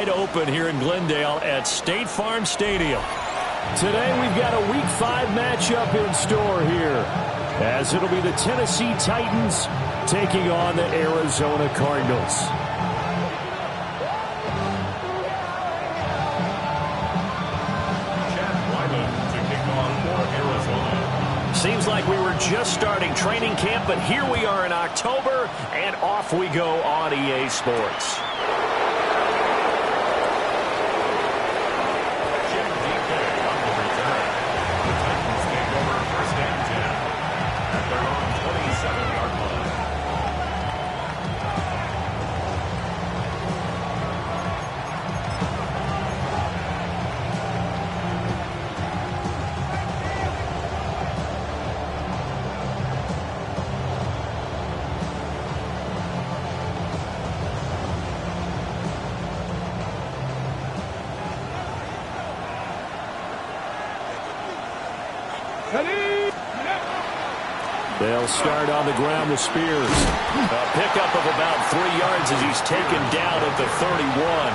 wide open here in Glendale at State Farm Stadium. Today we've got a Week 5 matchup in store here, as it'll be the Tennessee Titans taking on the Arizona Cardinals. Seems like we were just starting training camp, but here we are in October, and off we go on EA Sports. They'll start on the ground with Spears. A pickup of about 3 yards as he's taken down at the 31.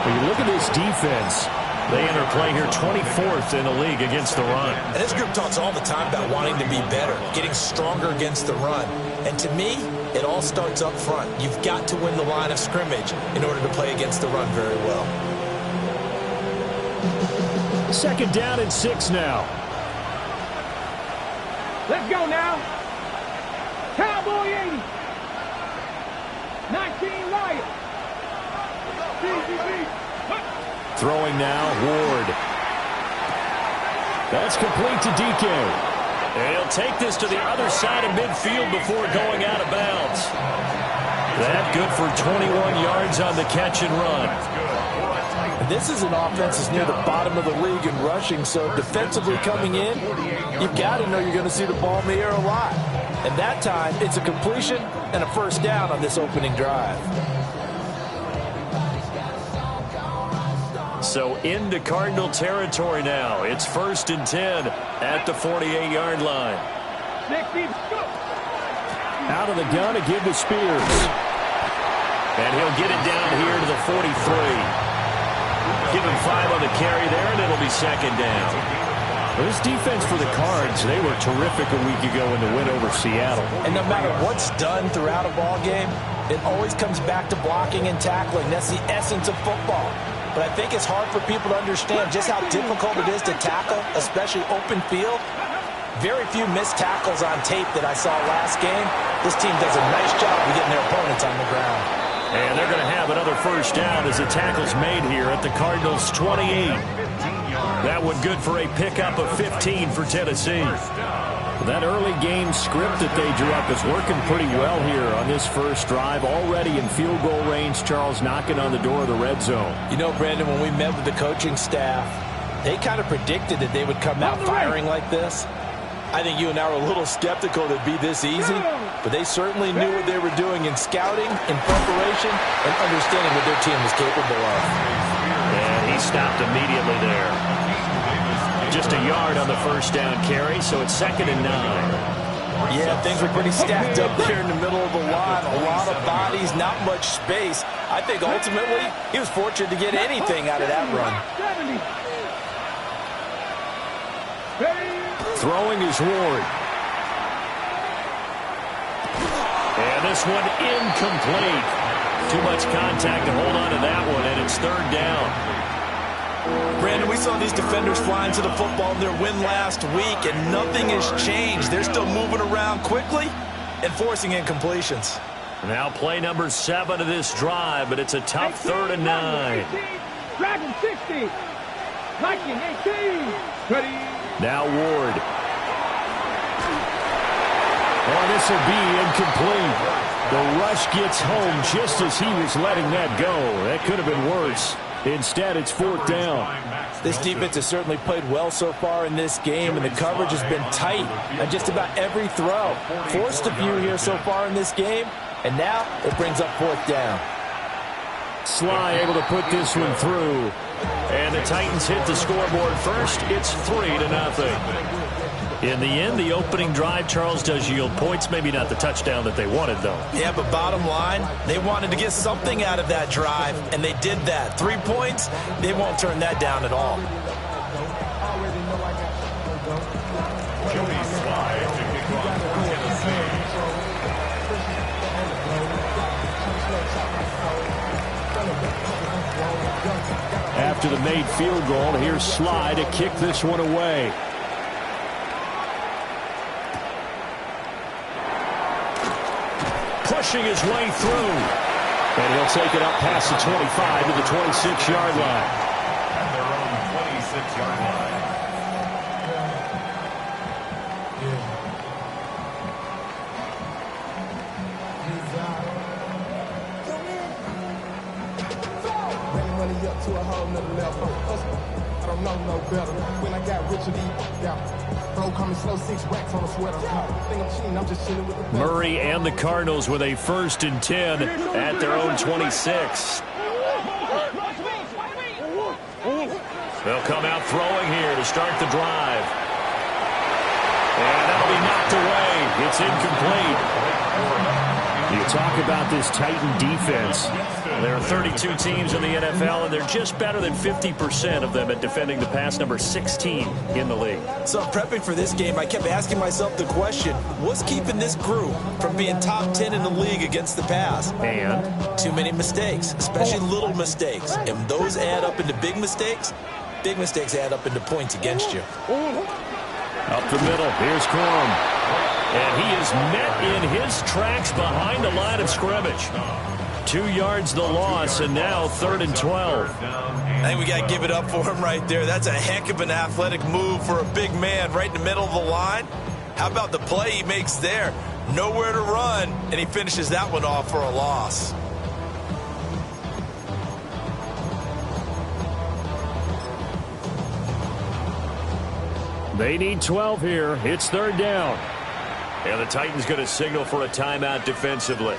When you look at this defense, they enter play here 24th in the league against the run. And this group talks all the time about wanting to be better, getting stronger against the run. And to me, it all starts up front. You've got to win the line of scrimmage in order to play against the run very well. 2nd down and 6 now. Let's go now. Cowboy 80. 19 Lions. Throwing now, Ward. That's complete to DK. And he'll take this to the other side of midfield before going out of bounds. That good for 21 yards on the catch and run. This is an offense that's near the bottom of the league in rushing, so defensively coming in, you've got to know you're going to see the ball in the air a lot. And that time, it's a completion and a 1st down on this opening drive. So into Cardinal territory now. It's 1st and 10 at the 48-yard line. Out of the gun to give to Spears. And he'll get it down here to the 43. Give him 5 on the carry there, and it'll be 2nd down. Well, this defense for the Cards, they were terrific a week ago in the win over Seattle. And no matter what's done throughout a ball game, it always comes back to blocking and tackling. That's the essence of football. But I think it's hard for people to understand just how difficult it is to tackle, especially open field. Very few missed tackles on tape that I saw last game. This team does a nice job of getting their opponents on the ground. And they're going to have another 1st down as the tackle's made here at the Cardinals' 28. That one good for a pickup of 15 for Tennessee. That early game script that they drew up is working pretty well here on this 1st drive. Already in field goal range, Charles, knocking on the door of the red zone. You know, Brandon, when we met with the coaching staff, they kind of predicted that they would come out firing like this. I think you and I were a little skeptical that it'd be this easy, but they certainly knew what they were doing in scouting, in preparation, and understanding what their team was capable of. And he stopped immediately there. Just a yard on the 1st down carry, so it's 2nd and 9. Yeah, things were pretty stacked up there in the middle of the line. A lot of bodies, not much space. I think ultimately he was fortunate to get anything out of that run. Throwing is Ward. And this one incomplete. Too much contact to hold on to that one, and it's 3rd down. Brandon, we saw these defenders flying to the football in their win last week, and nothing has changed. They're still moving around quickly and forcing incompletions. Now play number 7 of this drive, but it's a tough 3rd and 9. Dragon 60. Viking 18. Ready. Now Ward. Oh, this will be incomplete. The rush gets home just as he was letting that go. That could have been worse. Instead, it's 4th down. This defense has certainly played well so far in this game, and the coverage has been tight on just about every throw. Forced a few here so far in this game, and now it brings up 4th down. Sly able to put this one through. And the Titans hit the scoreboard first. It's 3-0. In the end, the opening drive, Charles, does yield points. Maybe not the touchdown that they wanted, though. Yeah, but bottom line, they wanted to get something out of that drive, and they did that. 3 points, they won't turn that down at all. After the made field goal, here's Sly to kick this one away. Pushing his way through. And he'll take it up past the 25 to the 26-yard line. At their own 26-yard line. To a whole nother level. I don't know no better. When I got rich, bro, coming slow, 6 racks on a sweater. Think I'm cheating, I'm just chilling with the Murray and the Cardinals with a 1st and 10 at their own 26. They'll come out throwing here to start the drive. And that'll be knocked away. It's incomplete. You talk about this Titan defense. There are 32 teams in the NFL, and they're just better than 50% of them at defending the pass, number 16 in the league. So prepping for this game, I kept asking myself the question, what's keeping this group from being top 10 in the league against the pass? And too many mistakes, especially little mistakes. And those add up into big mistakes. Big mistakes add up into points against you. Up the middle, here's Corum. And he is met in his tracks behind the line of scrimmage. 2 yards the loss, and now 3rd and 12. I think we got to give it up for him right there. That's a heck of an athletic move for a big man right in the middle of the line. How about the play he makes there? Nowhere to run, and he finishes that one off for a loss. They need 12 here. It's 3rd down. And the Titans going to signal for a timeout defensively.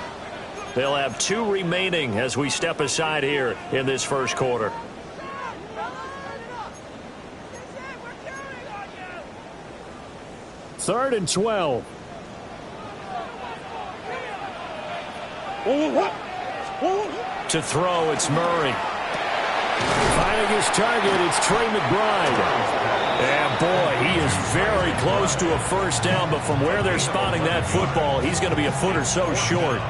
They'll have 2 remaining as we step aside here in this first quarter. Third and 12. To throw, it's Murray. Finding his target, it's Trey McBride. And boy, he is very close to a 1st down, but from where they're spotting that football, he's going to be a foot or so short.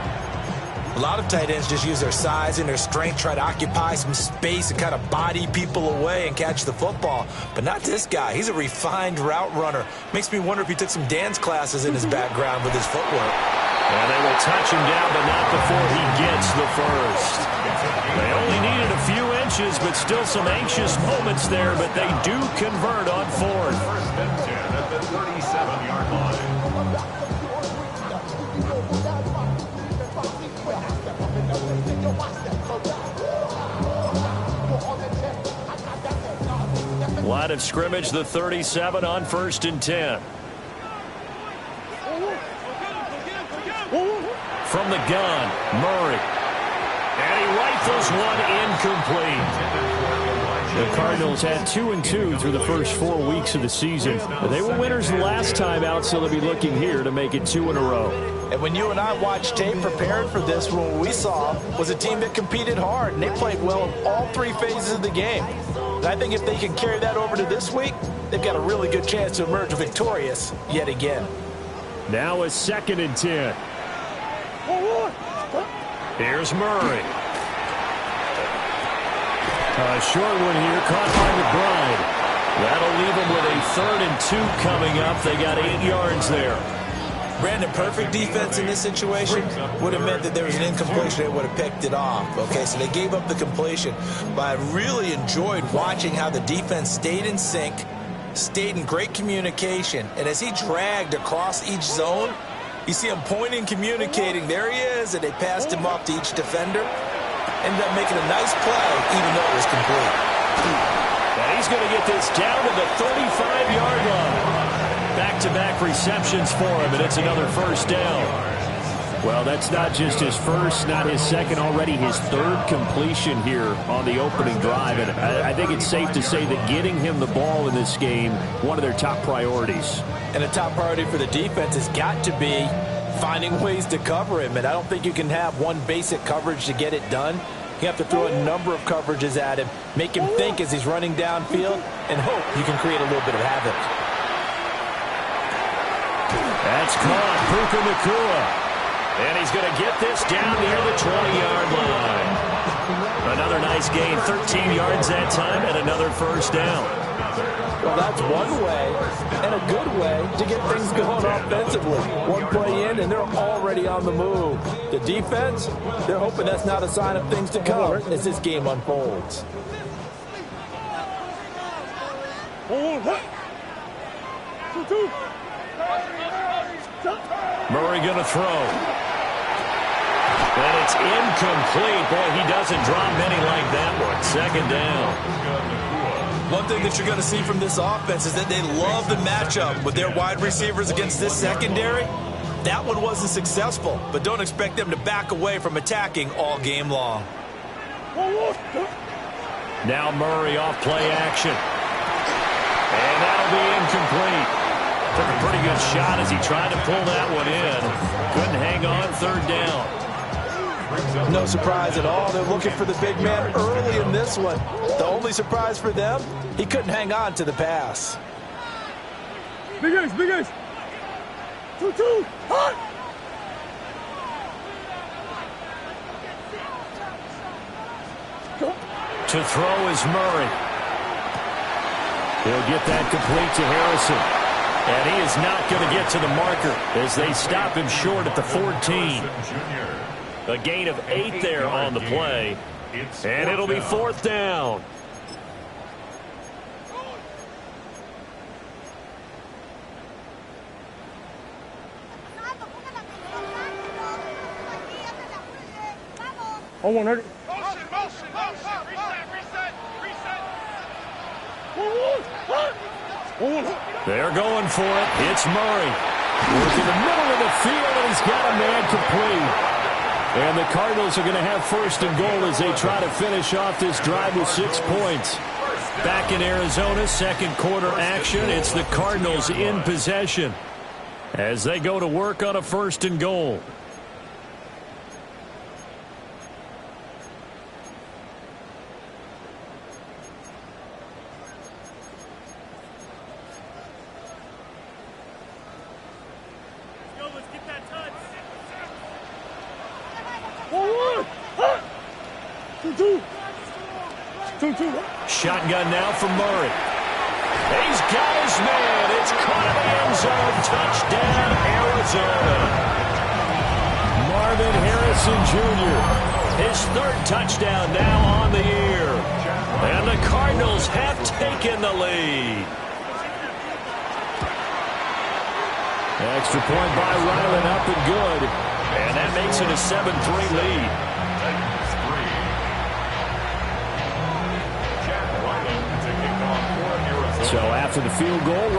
A lot of tight ends just use their size and their strength, try to occupy some space and kind of body people away and catch the football. But not this guy. He's a refined route runner. Makes me wonder if he took some dance classes in his background with his footwork. And they will touch him down, but not before he gets the 1st. They only needed a few inches, but still some anxious moments there, but they do convert on 4th. 1st and 10 at the 37-yard line. Line of scrimmage, the 37 on 1st and 10. From the gun, Murray. And he rifles one incomplete. The Cardinals had 2-2 through the first 4 weeks of the season. They were winners last time out, so they'll be looking here to make it 2 in a row. And when you and I watched tape prepared for this, what we saw was a team that competed hard, and they played well in all 3 phases of the game. And I think if they can carry that over to this week, they've got a really good chance to emerge victorious yet again. Now a 2nd and 10. Here's Murray. A short one here, caught by McBride. That'll leave them with a 3rd and 2 coming up. They got 8 yards there. Brandon, perfect defense in this situation would have meant that there was an incompletion. They would have picked it off. Okay, so they gave up the completion. But I really enjoyed watching how the defense stayed in sync, stayed in great communication. And as he dragged across each zone, you see him pointing, communicating. There he is, and they passed him off to each defender. Ended up making a nice play, even though it was complete. And he's going to get this down to the 35-yard line. Back-to-back receptions for him, and it's another 1st down. Well, that's not just his first, not his second, already his 3rd completion here on the opening drive. And I think it's safe to say that getting him the ball in this game, one of their top priorities. And a top priority for the defense has got to be finding ways to cover him. And I don't think you can have one basic coverage to get it done. You have to throw a number of coverages at him, make him think as he's running downfield, and hope you can create a little bit of havoc. That's caught. Puka Nacua. And he's going to get this down near the 20-yard line. Another nice gain, 13 yards that time, and another first down. Well, that's one way, and a good way, to get things going offensively. One play in, and they're already on the move. The defense, they're hoping that's not a sign of things to come as this game unfolds. Murray going to throw. And it's incomplete. Boy, he doesn't drop many like that one. Second down. One thing that you're going to see from this offense is that they love the matchup with their wide receivers against this secondary. That one wasn't successful, but don't expect them to back away from attacking all game long. Now Murray off play action. And that'll be incomplete. Took a pretty good shot as he tried to pull that one in. Couldn't hang on. Third down. No surprise at all. They're looking for the big man early in this one. The only surprise for them, he couldn't hang on to the pass. Big ace, big ace. 2-2, hot. To throw is Murray. He'll get that complete to Harrison. And he is not going to get to the marker as they stop him short at the 14. A gain of 8 there on the play. And it'll be fourth down. On 100. They're going for it. It's Murray. Working the middle of the field, and he's got a man complete. And the Cardinals are going to have first and goal as they try to finish off this drive with 6 points. Back in Arizona, second quarter action. It's the Cardinals in possession as they go to work on a first and goal. Shotgun now for Murray. He's got his man. It's caught in the end zone. Touchdown, Arizona. Marvin Harrison Jr. His third touchdown now on the year. And the Cardinals have taken the lead. Extra point by Ryland, up and good. And that makes it a 7-3 lead. So after the field goal,